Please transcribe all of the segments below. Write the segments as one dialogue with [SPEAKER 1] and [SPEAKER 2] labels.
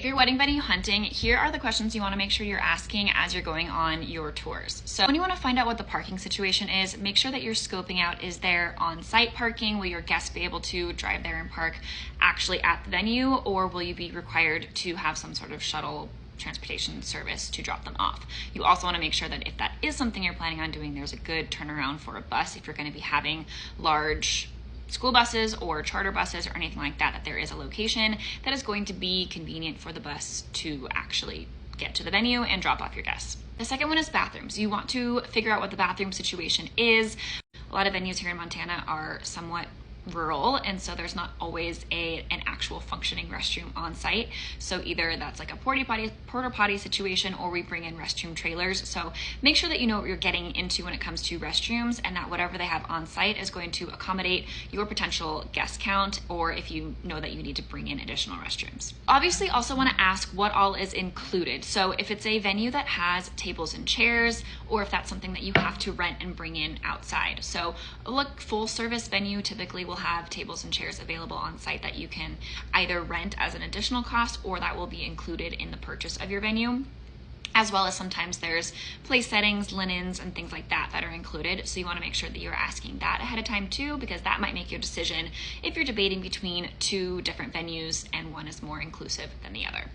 [SPEAKER 1] If you're wedding venue hunting, here are the questions you want to make sure you're asking as you're going on your tours. So when you want to find out what the parking situation is, make sure that you're scoping out, is there on-site parking? Will your guests be able to drive there and park actually at the venue, or will you be required to have some sort of shuttle transportation service to drop them off? You also want to make sure that if that is something you're planning on doing, there's a good turnaround for a bus if you're going to be having large school buses or charter buses or anything like that, that there is a location that is going to be convenient for the bus to actually get to the venue and drop off your guests. The second one is bathrooms. You want to figure out what the bathroom situation is. A lot of venues here in Montana are somewhat rural, and so there's not always an actual functioning restroom on site. So either that's like a porta potty situation, or we bring in restroom trailers. So make sure that you know what you're getting into when it comes to restrooms, and that whatever they have on site is going to accommodate your potential guest count, or if you know that you need to bring in additional restrooms. Obviously, also want to ask what all is included. So if it's a venue that has tables and chairs, or if that's something that you have to rent and bring in outside. So look, full service venue typically will have tables and chairs available on site that you can either rent as an additional cost, or that will be included in the purchase of your venue. As well as sometimes there's place settings, linens, and things like that that are included. So you want to make sure that you're asking that ahead of time too, because that might make your decision if you're debating between two different venues and one is more inclusive than the other.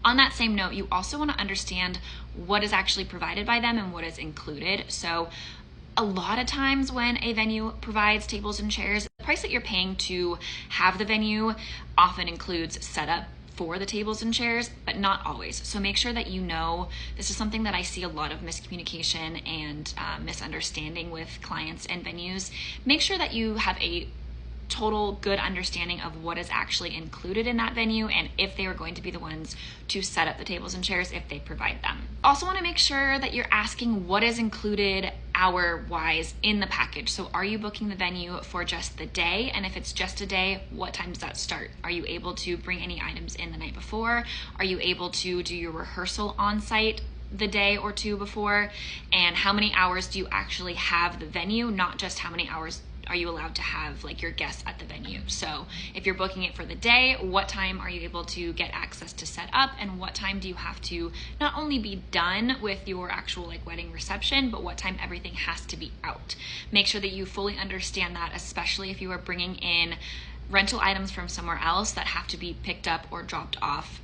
[SPEAKER 1] On that same note, you also want to understand what is actually provided by them and what is included. So a lot of times when a venue provides tables and chairs, the price that you're paying to have the venue often includes setup for the tables and chairs, but not always. So make sure that you know, this is something that I see a lot of miscommunication and misunderstanding with clients and venues. Make sure that you have a total good understanding of what is actually included in that venue, and if they are going to be the ones to set up the tables and chairs if they provide them. Also want to make sure that you're asking what is included hour-wise in the package. So are you booking the venue for just the day? And if it's just a day, what time does that start? Are you able to bring any items in the night before? Are you able to do your rehearsal on site the day or two before? And how many hours do you actually have the venue, not just how many hours are you allowed to have like your guests at the venue? So if you're booking it for the day, what time are you able to get access to set up, and what time do you have to not only be done with your actual like wedding reception, but what time everything has to be out. Make sure that you fully understand that, especially if you are bringing in rental items from somewhere else that have to be picked up or dropped off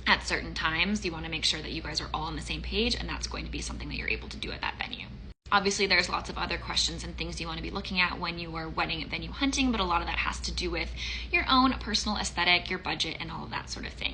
[SPEAKER 1] at certain times. You want to make sure that you guys are all on the same page, and that's going to be something that you're able to do at that venue. Obviously, there's lots of other questions and things you want to be looking at when you are wedding venue hunting, but a lot of that has to do with your own personal aesthetic, your budget, and all of that sort of thing.